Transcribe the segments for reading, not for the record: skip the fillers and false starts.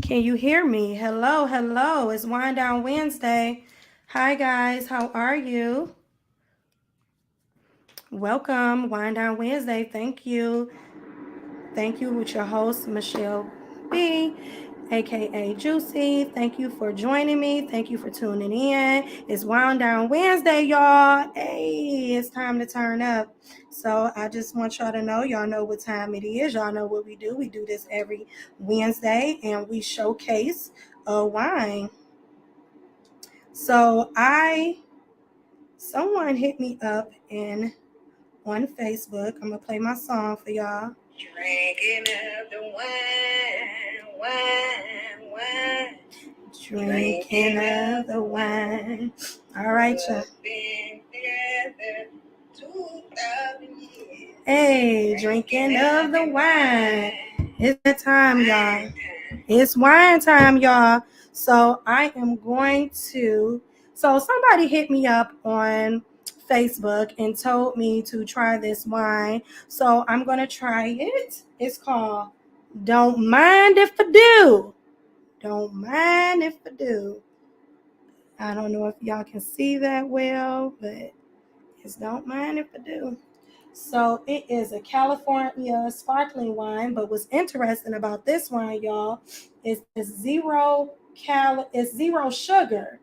Can you hear me? Hello, hello. It's Wind Down Wednesday. Hi, guys. How are you? Welcome, Wind Down Wednesday. Thank you. Thank you with your host, Michelle B, aka Juicy. Thank you for joining me. Thank you for tuning in. It's Wind Down Wednesday, y'all. Hey, it's time to turn up. So I just want y'all to know, y'all know what time it is. Y'all know what we do. We do this every Wednesday and we showcase a wine. So someone hit me up on Facebook. I'm gonna play my song for y'all. Drinking of the wine. Drinking of the wine. All right, y'all. Hey, drinking of the wine. It's the time, y'all. It's wine time, y'all. So somebody hit me up on Facebook and told me to try this wine. So I'm going to try it. It's called Don't Mind If I Do. Don't mind if I do. I don't know if y'all can see that well, but it's Don't Mind If I Do. So it is a California sparkling wine, but what's interesting about this wine, y'all, is it's zero sugar.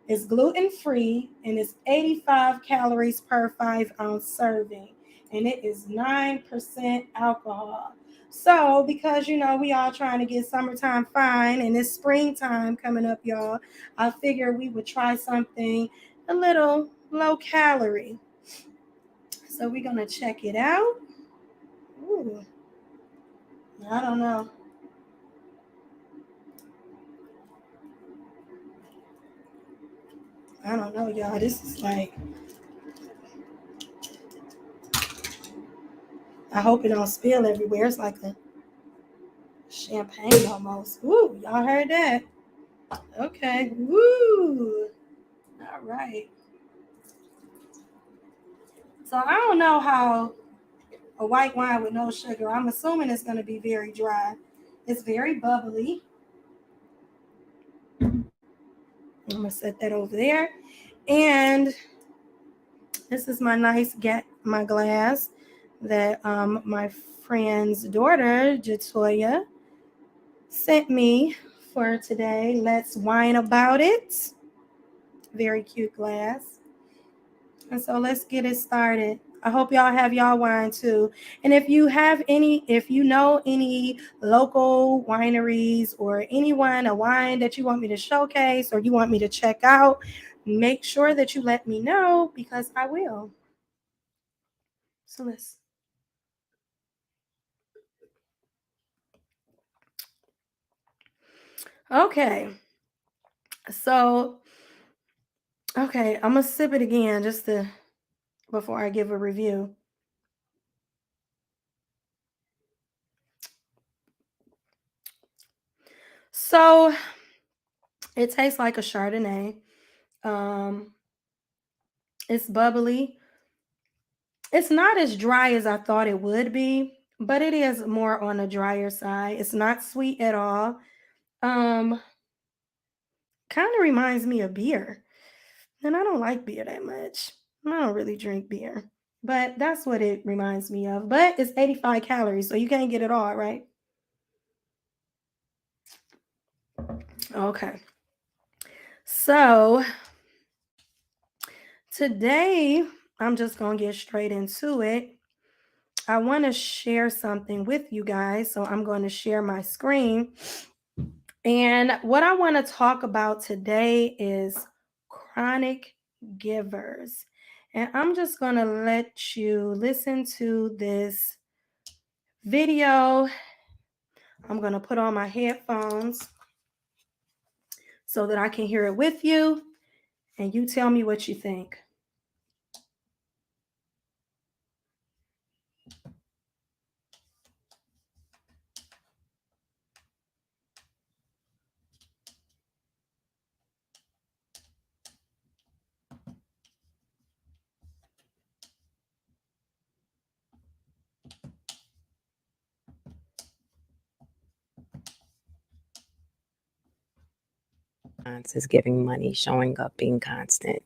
It's gluten-free and it's 85 calories per 5-ounce serving. And it is 9% alcohol. So because we all trying to get summertime fine and it's springtime coming up, y'all, I figured we would try something a little low calorie. So we're gonna check it out. Ooh, I don't know. I don't know, y'all. This is like, I hope it don't spill everywhere. It's like a champagne almost. Ooh, y'all heard that? Okay. Woo. All right. So I don't know how a white wine with no sugar. I'm assuming it's going to be very dry. It's very bubbly. I'm gonna set that over there. And this is my my glass that my friend's daughter Jatoya sent me for today. Let's wine about it. Very cute glass. And so let's get it started. I hope y'all have y'all wine too. And if you know any local wineries or a wine that you want me to showcase or you want me to check out, make sure that you let me know because I will. So let's. Okay. So, okay, I'm going to sip it again before I give a review. So, it tastes like a Chardonnay. Um, it's bubbly. It's not as dry as I thought it would be, but it is more on the drier side. It's not sweet at all. Um, Kind of reminds me of beer. And I don't like beer that much. I don't really drink beer. But that's what it reminds me of. But it's 85 calories, so you can't get it all, right? Okay. So today, I'm just going to get straight into it. I want to share something with you guys. So I'm going to share my screen. And what I want to talk about today is chronic givers. And I'm just going to let you listen to this video. I'm going to put on my headphones so that I can hear it with you. And you tell me what you think. responses, giving money, showing up, being constant,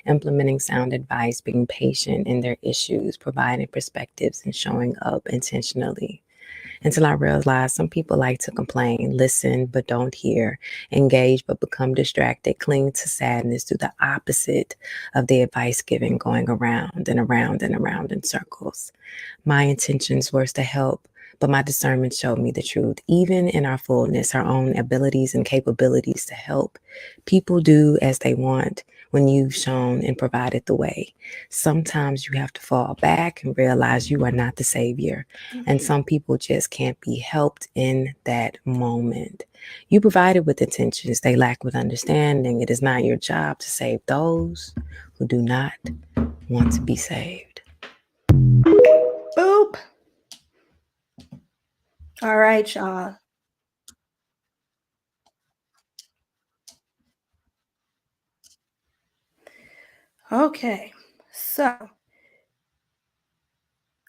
implementing sound advice, being patient in their issues, providing perspectives, and showing up intentionally. Until I realized some people like to complain, listen but don't hear, engage but become distracted, cling to sadness, do the opposite of the advice given, going around and around and around in circles. My intentions were to help, but my discernment showed me the truth. Even in our fullness, our own abilities and capabilities to help, people do as they want when you've shown and provided the way. Sometimes you have to fall back and realize you are not the savior. And some people just can't be helped in that moment. You provided with intentions, they lack with understanding. It is not your job to save those who do not want to be saved. Boop. All right, y'all. Okay, so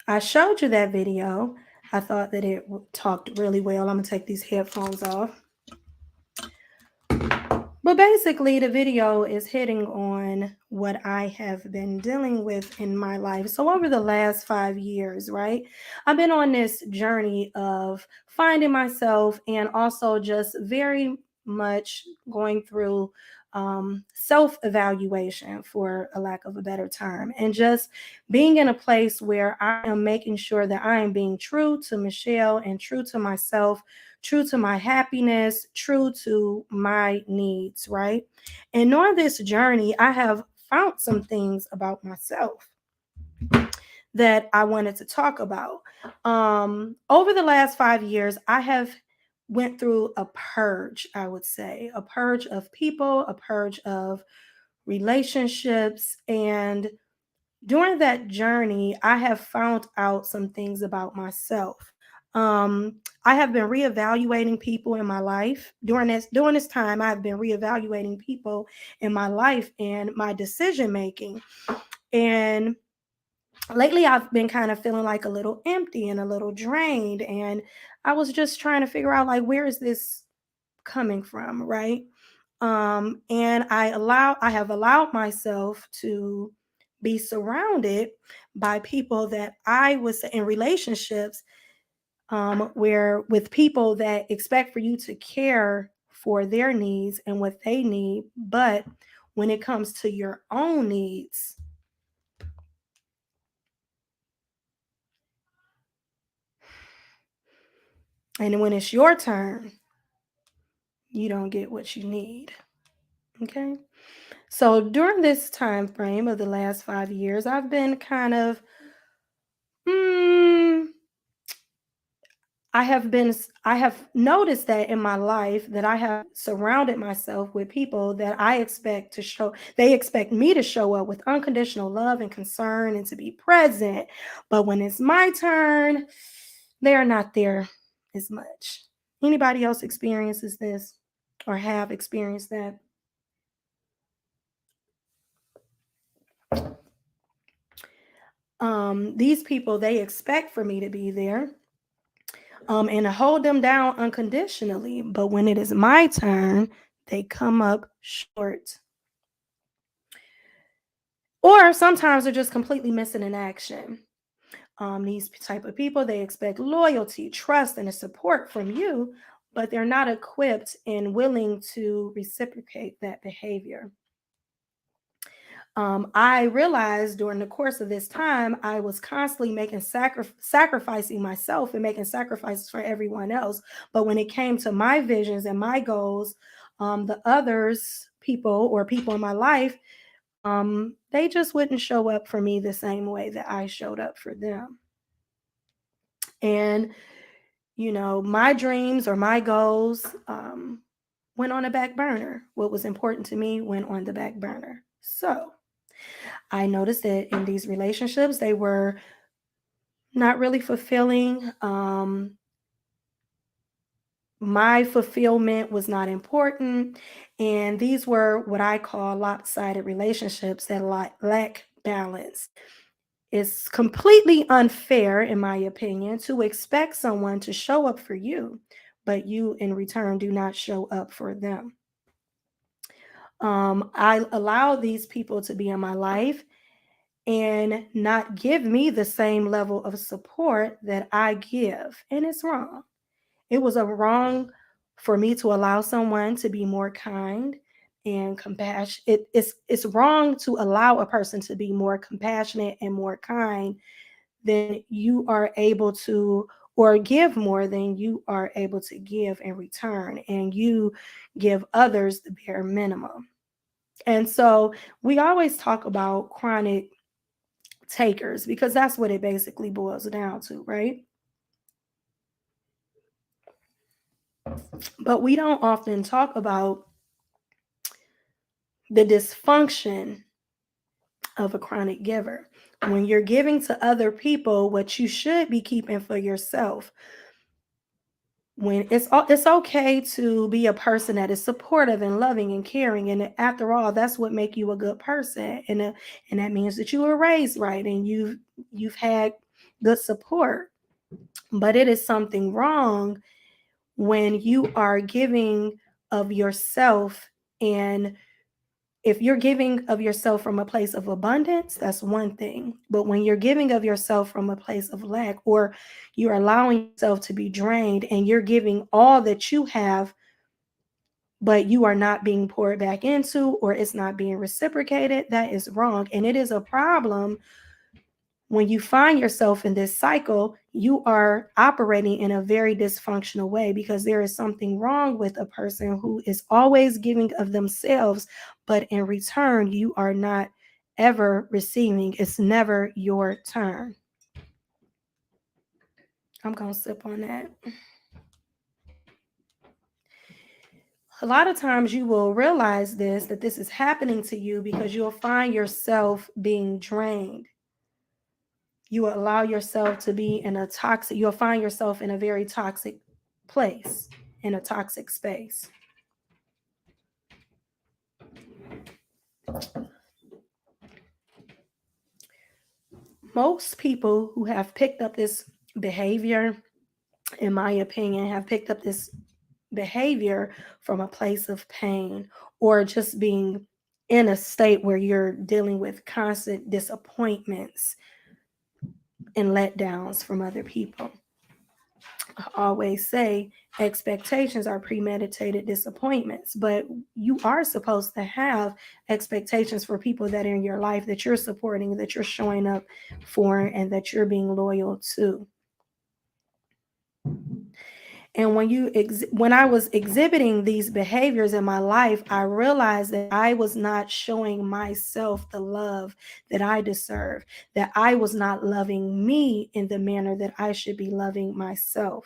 I showed you that video. I thought that it talked really well. I'm gonna take these headphones off. But basically, the video is hitting on what I have been dealing with in my life. So, over the last 5 years, right, I've been on this journey of finding myself and also just very much going through self evaluation, for a lack of a better term, and just being in a place where I am making sure that I am being true to Michelle and true to myself, true to my happiness, true to my needs, right? And on this journey, I have found some things about myself that I wanted to talk about. Over the last 5 years, I have went through a purge, I would say, a purge of people, a purge of relationships, and during that journey, I have found out some things about myself. Um, I have been reevaluating people in my life. During this time, I've been reevaluating people in my life and my decision making. And lately, I've been kind of feeling like a little empty and a little drained. And I was just trying to figure out, like, where is this coming from, right? And I have allowed myself to be surrounded by people that I was in relationships, where with people that expect for you to care for their needs and what they need, but when it comes to your own needs, and when it's your turn, you don't get what you need. Okay. So during this time frame of the last 5 years, I've been kind of, mm, I have noticed that in my life that I have surrounded myself with people that they expect me to show up with unconditional love and concern and to be present. But when it's my turn, they are not there as much. Anybody else experiences this or have experienced that? These people, they expect for me to be there, and to hold them down unconditionally. But when it is my turn, they come up short. Or sometimes they're just completely missing in action. These type of people, they expect loyalty, trust, and a support from you, but they're not equipped and willing to reciprocate that behavior. I realized during the course of this time, I was constantly making sacrificing myself and making sacrifices for everyone else. But when it came to my visions and my goals, the others, people or people in my life, they just wouldn't show up for me the same way that I showed up for them. And, my dreams or my goals went on the back burner. What was important to me went on the back burner. So, I noticed that in these relationships, they were not really fulfilling. My fulfillment was not important. And these were what I call lopsided relationships that lack balance. It's completely unfair, in my opinion, to expect someone to show up for you, but you in return do not show up for them. I allow these people to be in my life and not give me the same level of support that I give. And it's wrong. It was a wrong for me to allow someone to be more kind and compassionate. It's wrong to allow a person to be more compassionate and more kind than you are able to, or give more than you are able to give in return, and you give others the bare minimum. And so we always talk about chronic takers because that's what it basically boils down to, right? But we don't often talk about the dysfunction of a chronic giver. When you're giving to other people what you should be keeping for yourself, when it's okay to be a person that is supportive and loving and caring, and after all, that's what make you a good person, and that means that you were raised right and you've had good support. But it is something wrong when you are giving of yourself, and if you're giving of yourself from a place of abundance, that's one thing. But when you're giving of yourself from a place of lack, or you're allowing yourself to be drained and you're giving all that you have, but you are not being poured back into, or it's not being reciprocated, that is wrong. And it is a problem when you find yourself in this cycle. You are operating in a very dysfunctional way, because there is something wrong with a person who is always giving of themselves, but in return, you are not ever receiving. It's never your turn. I'm going to sip on that. A lot of times you will realize that this is happening to you because you'll find yourself being drained. You will allow yourself to be in a toxic, you'll find yourself in a very toxic place, in a toxic space. Most people who have picked up this behavior, in my opinion, have picked up this behavior from a place of pain, or just being in a state where you're dealing with constant disappointments and letdowns from other people. I always say expectations are premeditated disappointments, but you are supposed to have expectations for people that are in your life that you're supporting, that you're showing up for, and that you're being loyal to. And when I was exhibiting these behaviors in my life, I realized that I was not showing myself the love that I deserve, that I was not loving me in the manner that I should be loving myself.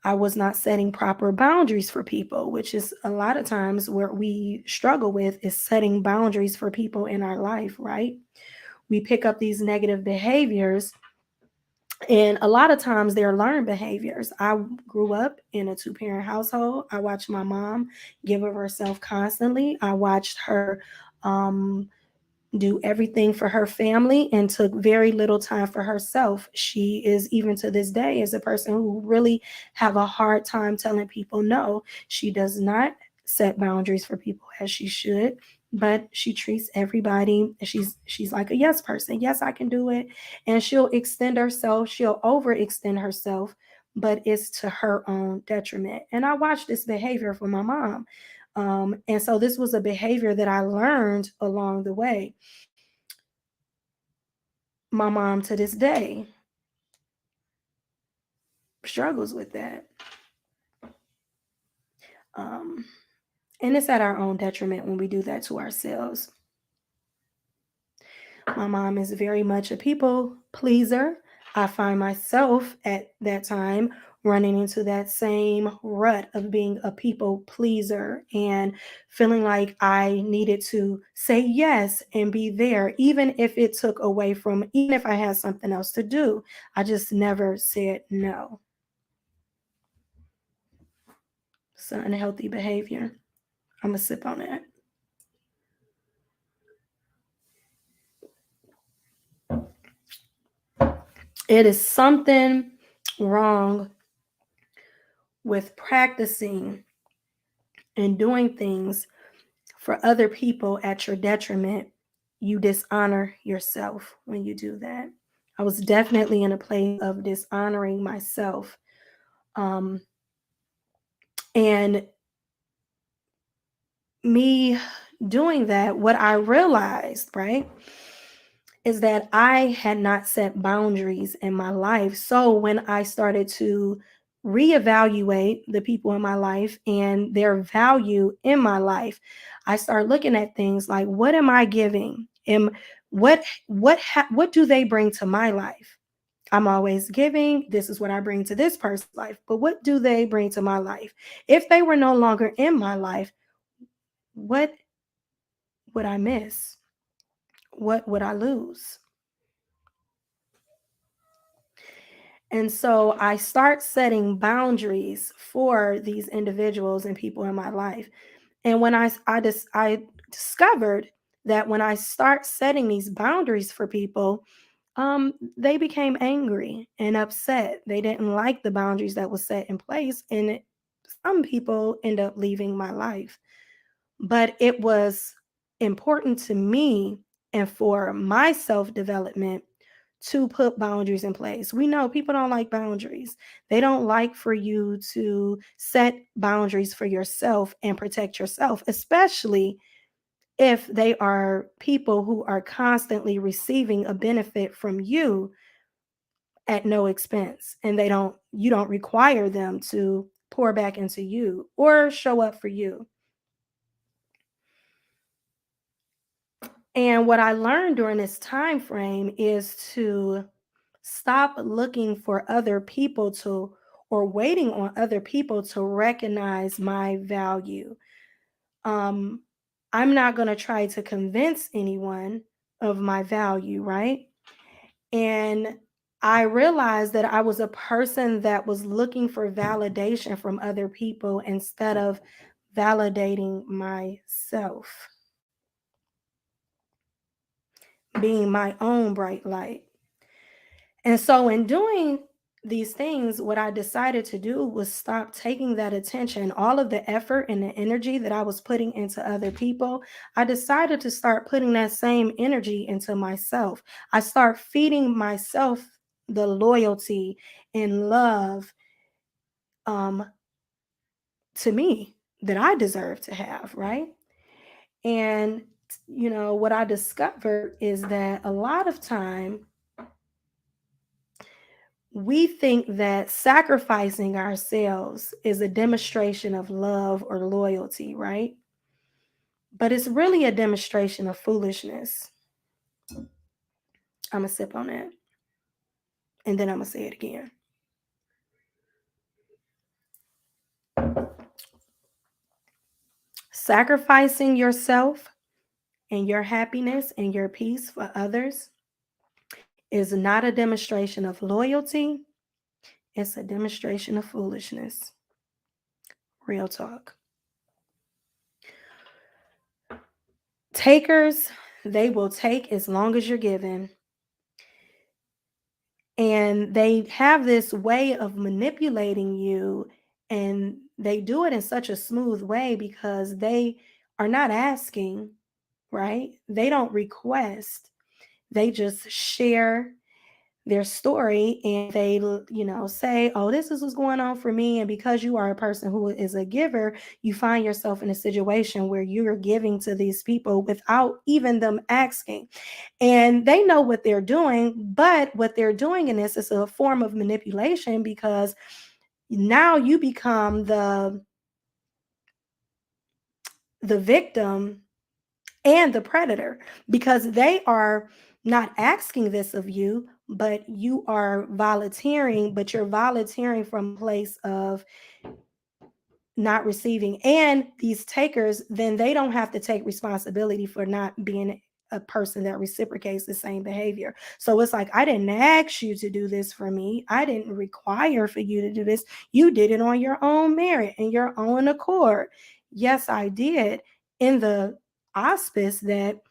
I was not setting proper boundaries for people, which is a lot of times where we struggle with, is setting boundaries for people in our life, right? We pick up these negative behaviors, and a lot of times they're learned behaviors. I grew up in a two-parent household. I watched my mom give of herself constantly. I watched her do everything for her family and took very little time for herself. She is, even to this day, is a person who really have a hard time telling people no. She does not set boundaries for people as she should, but she treats everybody, she's like a yes person. Yes, I can do it. And she'll extend herself, she'll overextend herself, but it's to her own detriment. And I watched this behavior from my mom. And so this was a behavior that I learned along the way. My mom to this day struggles with that. And it's at our own detriment when we do that to ourselves. My mom is very much a people pleaser. I find myself at that time running into that same rut of being a people pleaser and feeling like I needed to say yes and be there, even if it took away from, even if I had something else to do. I just never said no. It's an unhealthy behavior. I'm going to sip on that. It is something wrong with practicing and doing things for other people at your detriment, you dishonor yourself when you do that. I was definitely in a place of dishonoring myself. And me doing that, what I realized, right, is that I had not set boundaries in my life. So when I started to reevaluate the people in my life and their value in my life, I started looking at things like, what am I giving? What do they bring to my life? I'm always giving. This is what I bring to this person's life. But what do they bring to my life? If they were no longer in my life, what would I miss? What would I lose? And so I start setting boundaries for these individuals and people in my life. And when I discovered that when I start setting these boundaries for people, they became angry and upset. They didn't like the boundaries that was set in place, and some people end up leaving my life. But it was important to me and for my self development to put boundaries in place. We know people don't like boundaries. They don't like for you to set boundaries for yourself and protect yourself, especially if they are people who are constantly receiving a benefit from you at no expense, and you don't require them to pour back into you or show up for you. And what I learned during this time frame is to stop looking for other people to, or waiting on other people to recognize my value. Um, I'm not going to try to convince anyone of my value, right? And I realized that I was a person that was looking for validation from other people instead of validating myself, being my own bright light. And so, in doing these things, what I decided to do was stop taking that attention, all of the effort and the energy that I was putting into other people. I decided to start putting that same energy into myself. I start feeding myself the loyalty and love um, to me that I deserve to have, right? And what I discovered is that a lot of time we think that sacrificing ourselves is a demonstration of love or loyalty, right? But it's really a demonstration of foolishness. I'm going to sip on that. And then I'm going to say it again. Sacrificing yourself and your happiness and your peace for others is not a demonstration of loyalty. It's a demonstration of foolishness. Real talk. Takers, they will take as long as you're given. And they have this way of manipulating you, and they do it in such a smooth way because they are not asking, right? They don't request. They just share their story, and they say, oh, this is what's going on for me. And because you are a person who is a giver, you find yourself in a situation where you're giving to these people without even them asking. And they know what they're doing, but what they're doing in this is a form of manipulation, because now you become the victim and the predator, because they are not asking this of you, but you are volunteering, but you're volunteering from a place of not receiving. And these takers, then they don't have to take responsibility for not being a person that reciprocates the same behavior. So it's like, I didn't ask you to do this for me. I didn't require for you to do this. You did it on your own merit and your own accord. Yes, I did, in the auspice that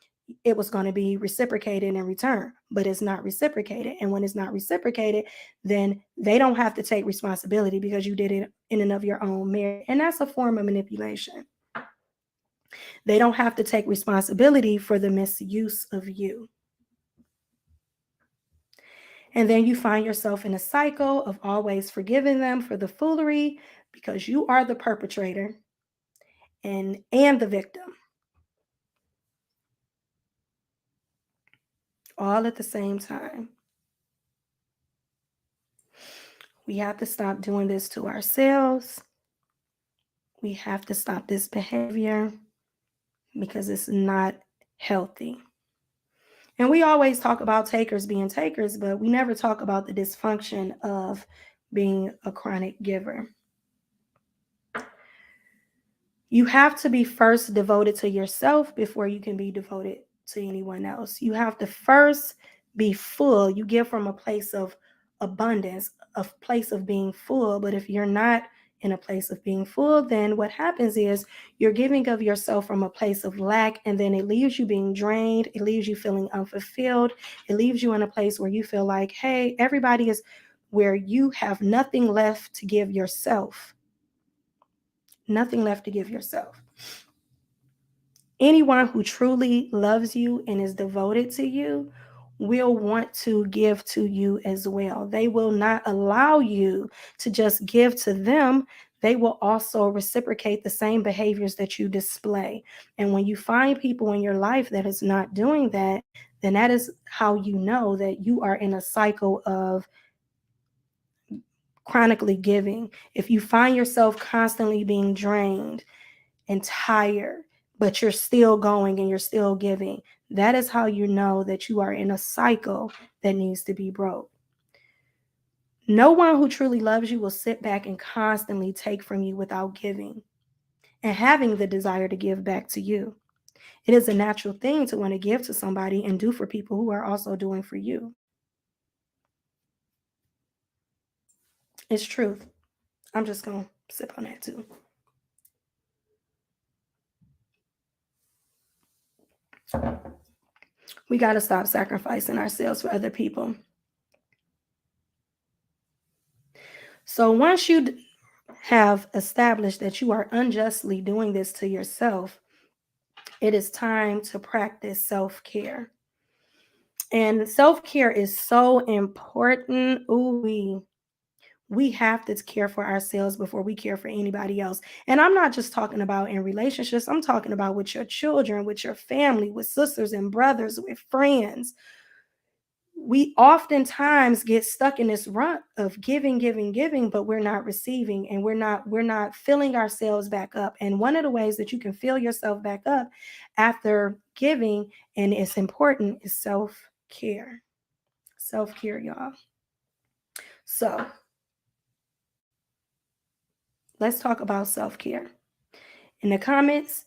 it was going to be reciprocated in return, but it's not reciprocated. And when it's not reciprocated, then they don't have to take responsibility because you did it in and of your own merit. And that's a form of manipulation. They don't have to take responsibility for the misuse of you. And then you find yourself in a cycle of always forgiving them for the foolery because you are the perpetrator and the victim all at the same time. We have to stop doing this to ourselves. We have to stop this behavior because it's not healthy. And we always talk about takers being takers, but we never talk about the dysfunction of being a chronic giver. You have to be first devoted to yourself before you can be devoted to anyone else. You have to first be full. You give from a place of abundance, a place of being full. But if you're not in a place of being full, then what happens is you're giving of yourself from a place of lack, and then it leaves you being drained. It leaves you feeling unfulfilled. It leaves you in a place where you feel like, hey, everybody is, where you have nothing left to give yourself. Nothing left to give yourself. Anyone who truly loves you and is devoted to you will want to give to you as well. They will not allow you to just give to them. They will also reciprocate the same behaviors that you display. And when you find people in your life that is not doing that, then that is how you know that you are in a cycle of chronically giving. If you find yourself constantly being drained and tired, but you're still going and you're still giving, that is how you know that you are in a cycle that needs to be broke. No one who truly loves you will sit back and constantly take from you without giving and having the desire to give back to you. It is a natural thing to want to give to somebody and do for people who are also doing for you. It's truth. I'm just going to sip on that too. We got to stop sacrificing ourselves for other people. So once you have established that you are unjustly doing this to yourself, it is time to practice self-care. And self-care is so important. Ooh, we have to care for ourselves before we care for anybody else. And I'm not just talking about in relationships. I'm talking about with your children, with your family, with sisters and brothers, with friends. We oftentimes get stuck in this rut of giving, but we're not receiving, and we're not filling ourselves back up. And one of the ways that you can fill yourself back up after giving, and it's important, is self-care. Self-care, y'all. So let's talk about self-care. In the comments,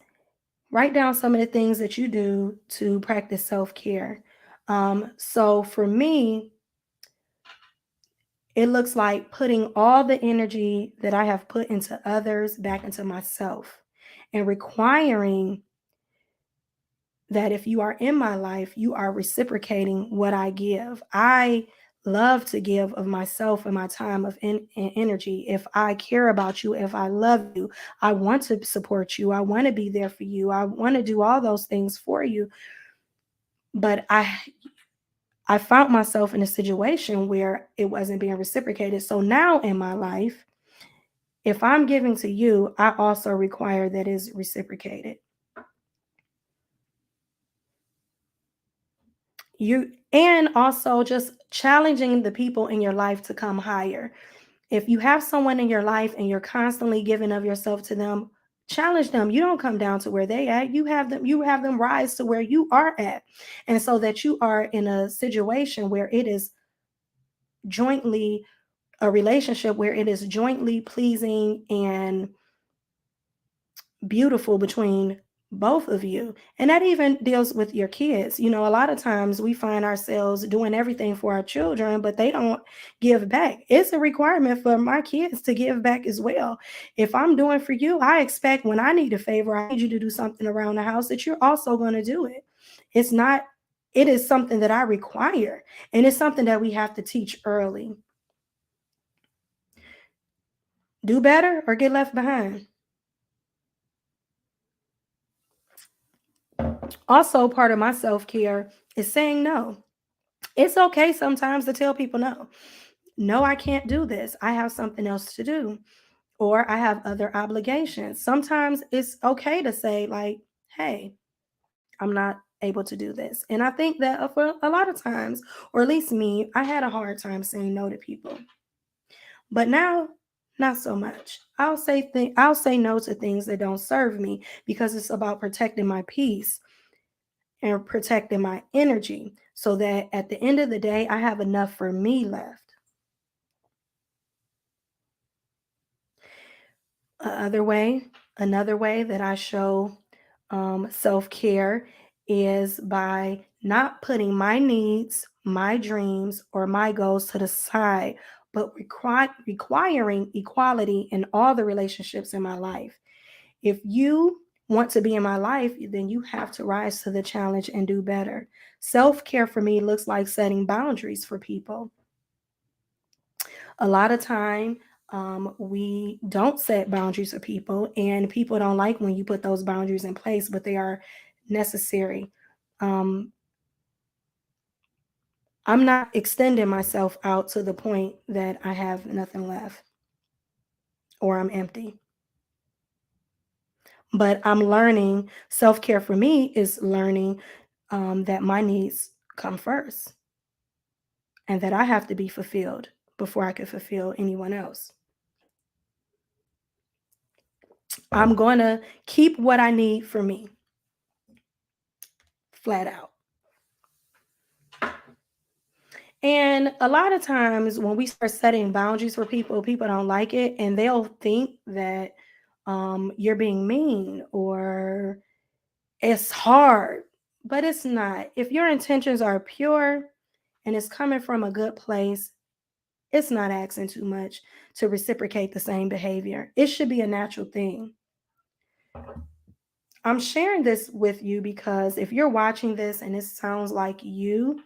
write down some of the things that you do to practice self-care. So for me, it looks like putting all the energy that I have put into others back into myself, and requiring that if you are in my life, you are reciprocating what I give. I love to give of myself and my time of energy. If I care about you, if I love you, I want to support you. I want to be there for you. I want to do all those things for you. But I found myself in a situation where it wasn't being reciprocated. So now in my life, if I'm giving to you, I also require that is reciprocated. And also just challenging the people in your life to come higher. If you have someone in your life and you're constantly giving of yourself to them, challenge them. You don't come down to where they at. You have them rise to where you are at. And so that you are in a situation where it is jointly a relationship where it is jointly pleasing and beautiful between both of you. And that even deals with your kids. You know, a lot of times we find ourselves doing everything for our children, but they don't give back. It's a requirement for my kids to give back as well. If I'm doing for you, I expect when I need a favor, I need you to do something around the house, that you're also going to do it. It is something that I require, and it's something that we have to teach early. Do better or get left behind. Also, part of my self-care is saying no. It's okay sometimes to tell people no. No, I can't do this. I have something else to do, or I have other obligations. Sometimes it's okay to say, like, hey, I'm not able to do this. And I think that for a lot of times, or at least me, I had a hard time saying no to people. But now, not so much. I'll say no to things that don't serve me because it's about protecting my peace and protecting my energy so that at the end of the day I have enough for me left. Other way, another way that I show self-care is by not putting my needs, my dreams, or my goals to the side, but requiring equality in all the relationships in my life. If you want to be in my life, then you have to rise to the challenge and do better. Self-care for me looks like setting boundaries for people. A lot of time, we don't set boundaries for people, and people don't like when you put those boundaries in place, but they are necessary. Um, I'm not extending myself out to the point that I have nothing left or I'm empty. But I'm learning self care for me is learning that my needs come first and that I have to be fulfilled before I can fulfill anyone else. I'm going to keep what I need for me, flat out. And a lot of times when we start setting boundaries for people, people don't like it and they'll think that you're being mean or it's hard, but it's not. If your intentions are pure and it's coming from a good place, it's not asking too much to reciprocate the same behavior. It should be a natural thing. I'm sharing this with you because if you're watching this and it sounds like you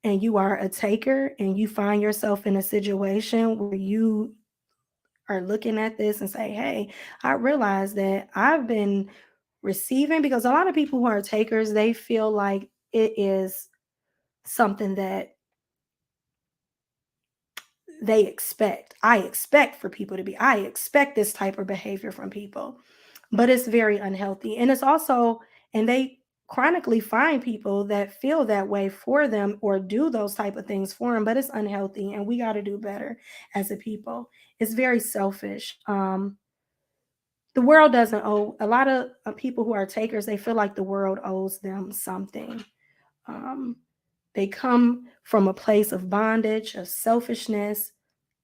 and you are a taker and you find yourself in a situation where you are looking at this and say, hey, I realize that I've been receiving, because a lot of people who are takers, they feel like it is something that they expect. I expect for people to be, I expect this type of behavior from people, but it's very unhealthy. And it's also, and they chronically find people that feel that way for them or do those type of things for them, but it's unhealthy and we got to do better as a people. It's very selfish. The world doesn't owe a lot of people who are takers, they feel like the world owes them something. Um, they come from a place of bondage, of selfishness,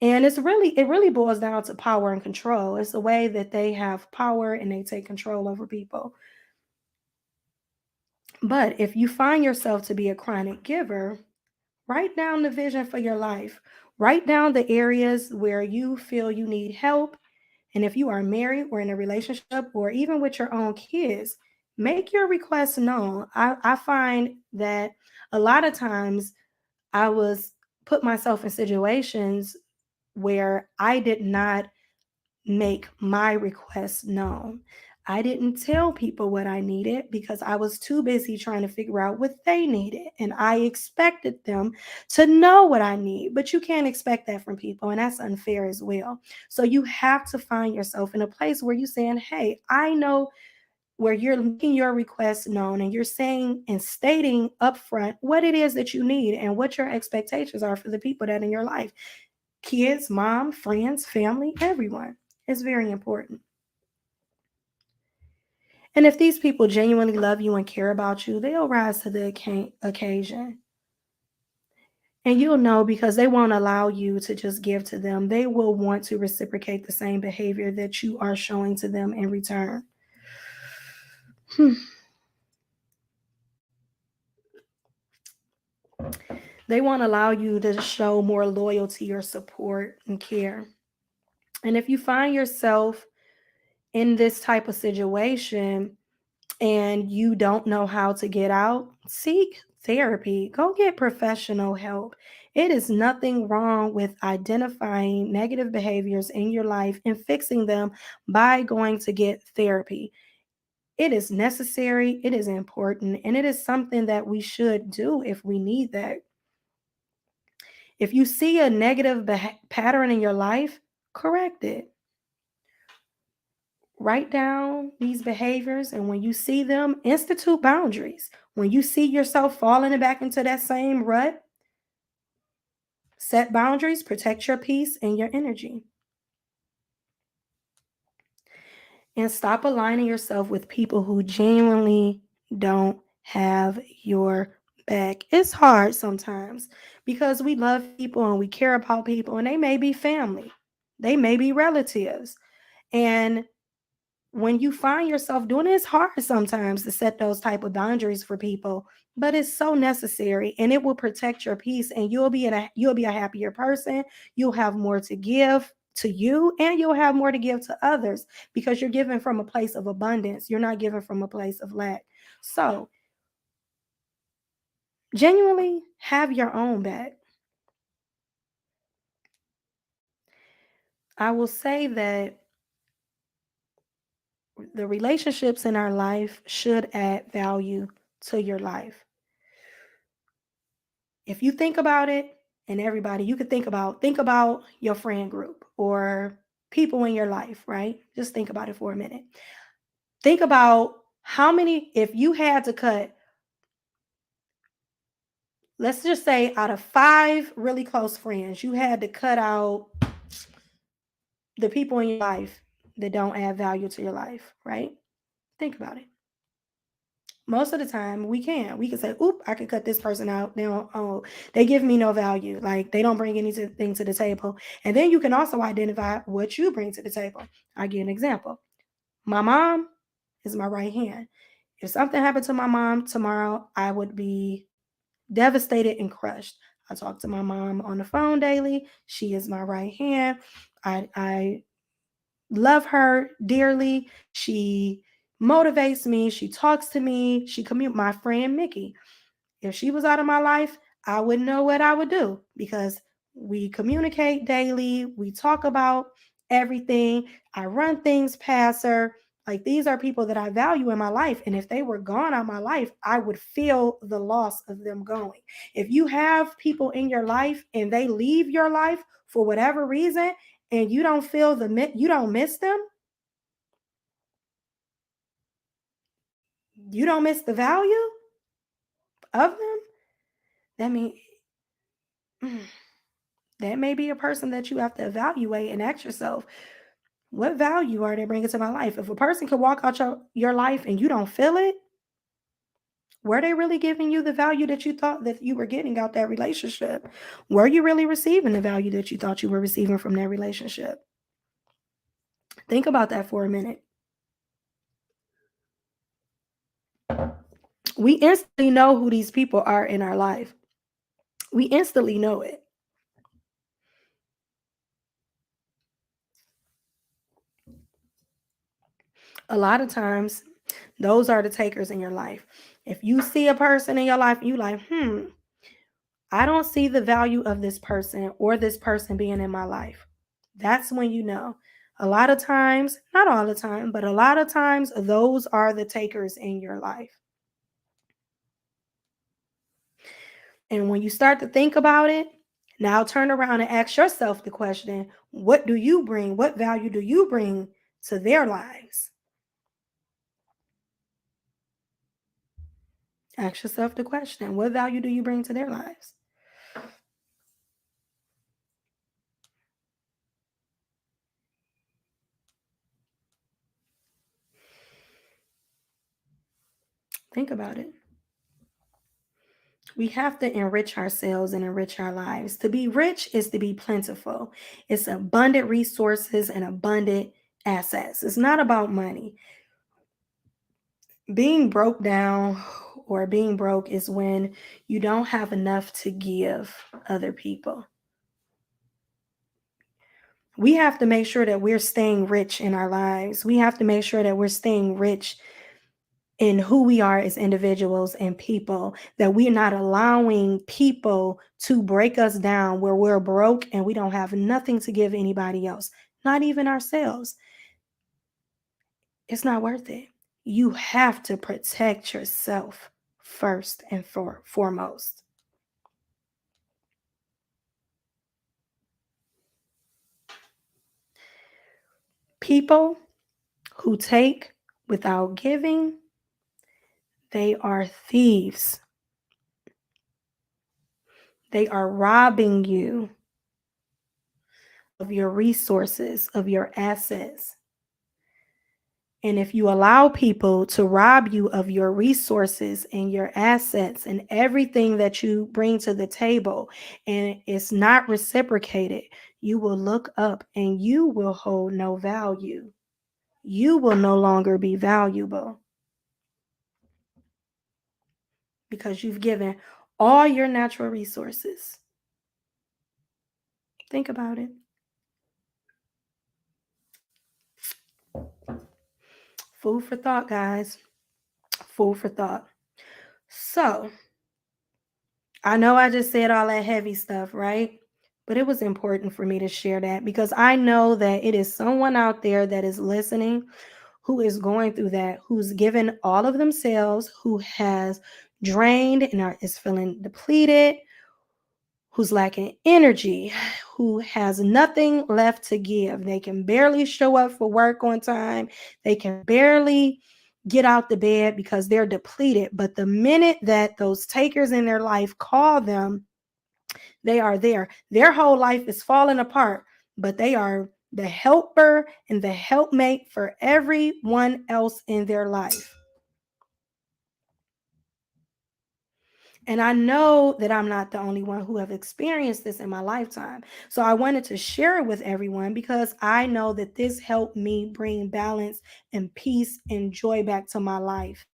and it really boils down to power and control. It's the way that they have power and they take control over people. But if you find yourself to be a chronic giver, write down the vision for your life. Write down the areas where you feel you need help. And if you are married or in a relationship or even with your own kids, make your requests known. I find that a lot of times I was put myself in situations where I did not make my requests known. I didn't tell people what I needed because I was too busy trying to figure out what they needed. And I expected them to know what I need, but you can't expect that from people. And that's unfair as well. So you have to find yourself in a place where you're saying, hey, I know where you're making your request known and you're saying and stating upfront what it is that you need and what your expectations are for the people that are in your life. Kids, mom, friends, family, everyone. It's very important. And if these people genuinely love you and care about you, they'll rise to the occasion. And you'll know because they won't allow you to just give to them. They will want to reciprocate the same behavior that you are showing to them in return. They won't allow you to show more loyalty or support and care. And if you find yourself in this type of situation and you don't know how to get out, seek therapy. Go get professional help. It is nothing wrong with identifying negative behaviors in your life and fixing them by going to get therapy. It is necessary, it is important, and it is something that we should do if we need that. If you see a negative pattern in your life, correct it. Write down these behaviors, and when you see them, institute boundaries. When you see yourself falling back into that same rut, set boundaries, protect your peace and your energy. And stop aligning yourself with people who genuinely don't have your back. It's hard sometimes because we love people and we care about people, and they may be family, they may be relatives. And when you find yourself doing it, it's hard sometimes to set those type of boundaries for people, but it's so necessary, and it will protect your peace, and you'll be a happier person. You'll have more to give to you, and you'll have more to give to others because you're giving from a place of abundance. You're not giving from a place of lack. So genuinely have your own back. I will say that the relationships in our life should add value to your life. If you think about it, and everybody, you could think about your friend group or people in your life, right? Just think about it for a minute. Think about how many, if you had to cut, let's just say out of 5 really close friends, you had to cut out the people in your life that don't add value to your life, right? Think about it. Most of the time we can say, oop, I could cut this person out. They give me no value. Like, they don't bring anything to the table. And then you can also identify what you bring to the table. I give an example. My mom is my right hand. If something happened to my mom tomorrow, I would be devastated and crushed. I talk to my mom on the phone daily. She is my right hand. I love her dearly. She motivates me. She talks to me. My friend Mickey. If she was out of my life, I wouldn't know what I would do because we communicate daily. We talk about everything. I run things past her. Like, these are people that I value in my life. And if they were gone out of my life, I would feel the loss of them going. If you have people in your life and they leave your life for whatever reason, and you don't you don't miss them, you don't miss the value of them, that means that may be a person that you have to evaluate and ask yourself, what value are they bringing to my life? If a person can walk out your life and you don't feel it, were they really giving you the value that you thought that you were getting out that relationship? Were you really receiving the value that you thought you were receiving from that relationship? Think about that for a minute. We instantly know who these people are in our life. We instantly know it. A lot of times, those are the takers in your life. If you see a person in your life, you like, I don't see the value of this person or this person being in my life. That's when you know. A lot of times, not all the time, but a lot of times, those are the takers in your life. And when you start to think about it, now turn around and ask yourself the question, what do you bring? What value do you bring to their lives? Ask yourself the question, what value do you bring to their lives? Think about it. We have to enrich ourselves and enrich our lives. To be rich is to be plentiful. It's abundant resources and abundant assets. It's not about money. Being broke down or being broke is when you don't have enough to give other people. We have to make sure that we're staying rich in our lives. We have to make sure that we're staying rich in who we are as individuals and people, that we're not allowing people to break us down where we're broke and we don't have nothing to give anybody else, not even ourselves. It's not worth it. You have to protect yourself first and foremost. People who take without giving, they are thieves. They are robbing you of your resources, of your assets. And if you allow people to rob you of your resources and your assets and everything that you bring to the table, and it's not reciprocated, you will look up and you will hold no value. You will no longer be valuable because you've given all your natural resources. Think about it. Food for thought, guys. Food for thought. So, I know I just said all that heavy stuff, right? But it was important for me to share that because I know that it is someone out there that is listening who is going through that, who's given all of themselves, who has drained and is feeling depleted, who's lacking energy, who has nothing left to give. They can barely show up for work on time. They can barely get out the bed because they're depleted. But the minute that those takers in their life call them, they are there. Their whole life is falling apart, but they are the helper and the helpmate for everyone else in their life. And I know that I'm not the only one who have experienced this in my lifetime. So I wanted to share it with everyone because I know that this helped me bring balance and peace and joy back to my life.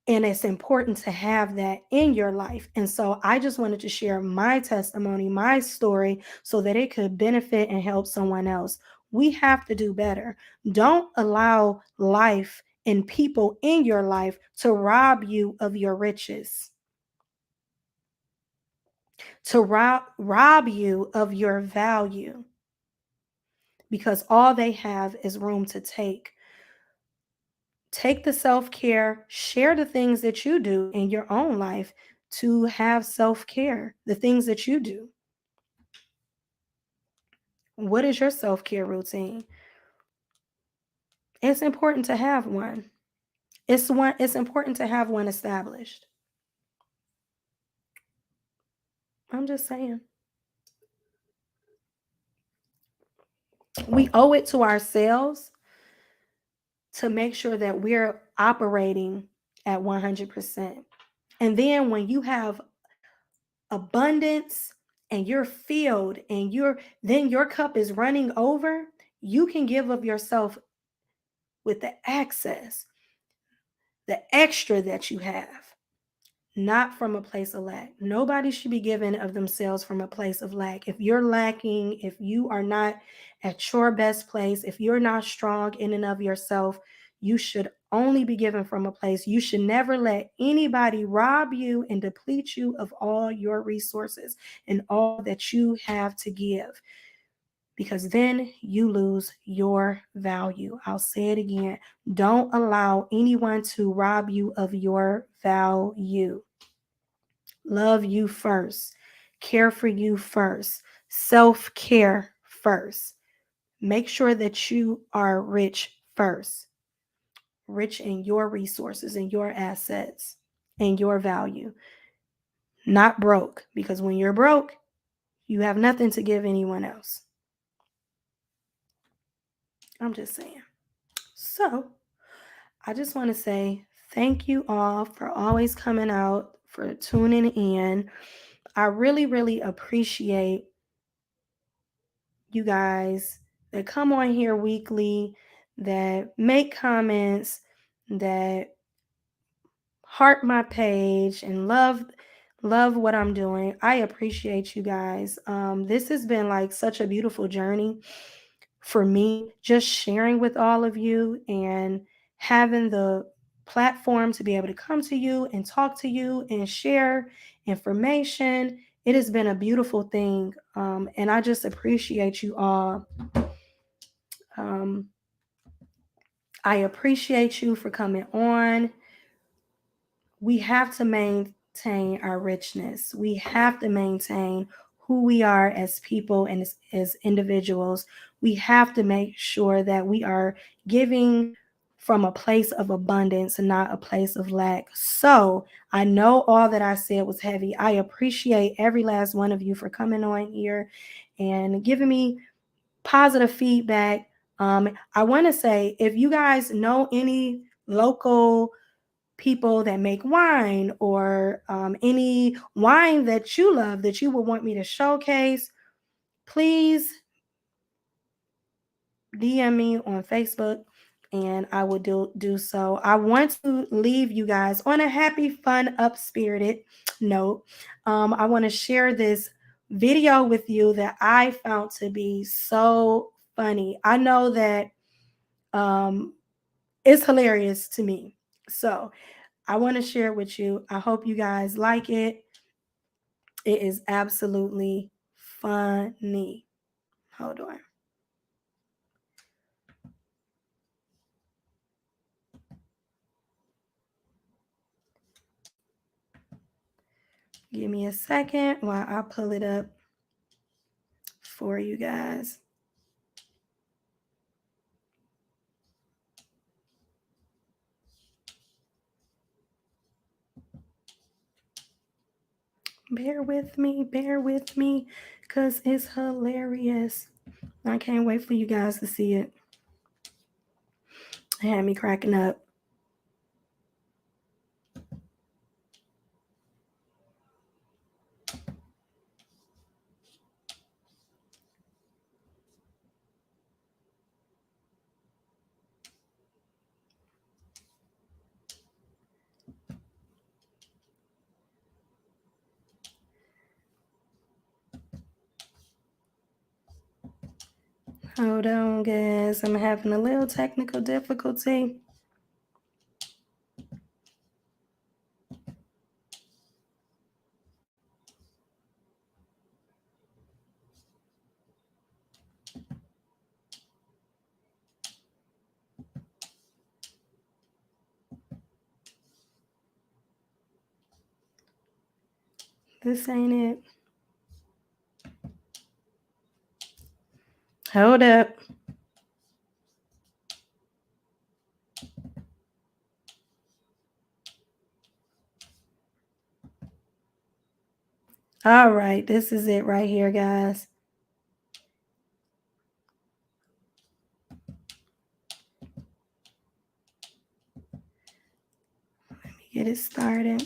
And it's important to have that in your life. And so I just wanted to share my testimony, my story, so that it could benefit and help someone else. We have to do better. Don't allow life and people in your life to rob you of your riches, to rob you of your value, because all they have is room to take. Take the self-care, share the things that you do in your own life to have self-care, the things that you do. What is your self-care routine? It's important to have one. It's important to have one established. I'm just saying. We owe it to ourselves to make sure that we're operating at 100%. And then when you have abundance and you're filled and then your cup is running over, you can give of yourself with the access, the extra that you have, not from a place of lack. Nobody should be given of themselves from a place of lack. If you're lacking, if you are not at your best place, if you're not strong in and of yourself, you should only be given from a place. You should never let anybody rob you and deplete you of all your resources and all that you have to give, because then you lose your value. I'll say it again. Don't allow anyone to rob you of your value. Love you first. Care for you first. Self-care first. Make sure that you are rich first. Rich in your resources and your assets and your value. Not broke, because when you're broke, you have nothing to give anyone else. I'm just saying. So, I just want to say thank you all for always coming out, for tuning in. I really, really appreciate you guys that come on here weekly, that make comments, that heart my page and love what I'm doing. I appreciate you guys. This has been like such a beautiful journey for me, just sharing with all of you and having the platform to be able to come to you and talk to you and share information. It has been a beautiful thing. And I just appreciate you all. Um, I appreciate you for coming on. We have to maintain our richness. We have to maintain who we are as people and as individuals. We have to make sure that we are giving from a place of abundance and not a place of lack. So I know all that I said was heavy. I appreciate every last one of you for coming on here and giving me positive feedback. I want to say, if you guys know any local people that make wine, or any wine that you love that you would want me to showcase, please DM me on Facebook and I will do so. I want to leave you guys on a happy, fun, up-spirited note. I want to share this video with you that I found to be so funny. I know that it's hilarious to me. So I want to share it with you. I hope you guys like it. It is absolutely funny. Hold on. Give me a second while I pull it up for you guys. Bear with me, because it's hilarious. I can't wait for you guys to see it. It had me cracking up. Hold on, guys. I'm having a little technical difficulty. This ain't it. Hold up. All right, this is it right here, guys. Let me get it started.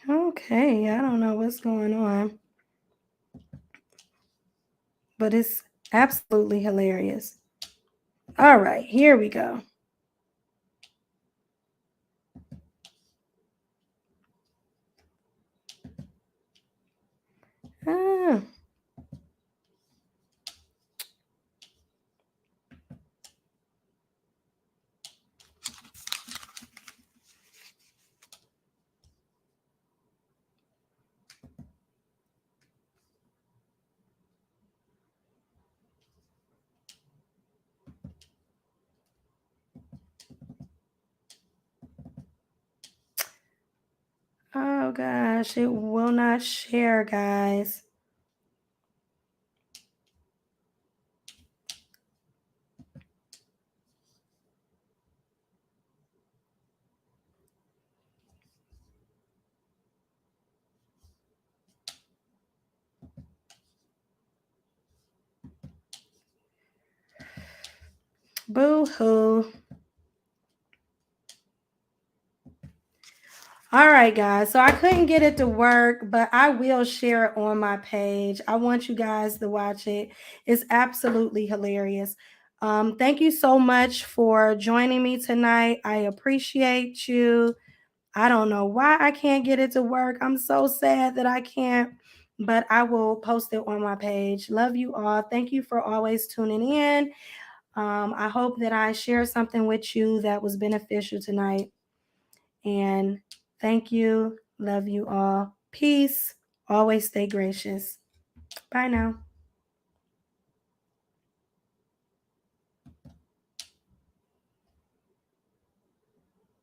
Okay, I don't know what's going on, but it's absolutely hilarious. All right, here we go. Ah. Oh gosh, it will not share, guys. Boo-hoo. All right, guys. So I couldn't get it to work, but I will share it on my page. I want you guys to watch it. It's absolutely hilarious. Thank you so much for joining me tonight. I appreciate you. I don't know why I can't get it to work. I'm so sad that I can't, but I will post it on my page. Love you all. Thank you for always tuning in. I hope that I share something with you that was beneficial tonight. And thank you. Love you all. Peace. Always stay gracious. Bye now.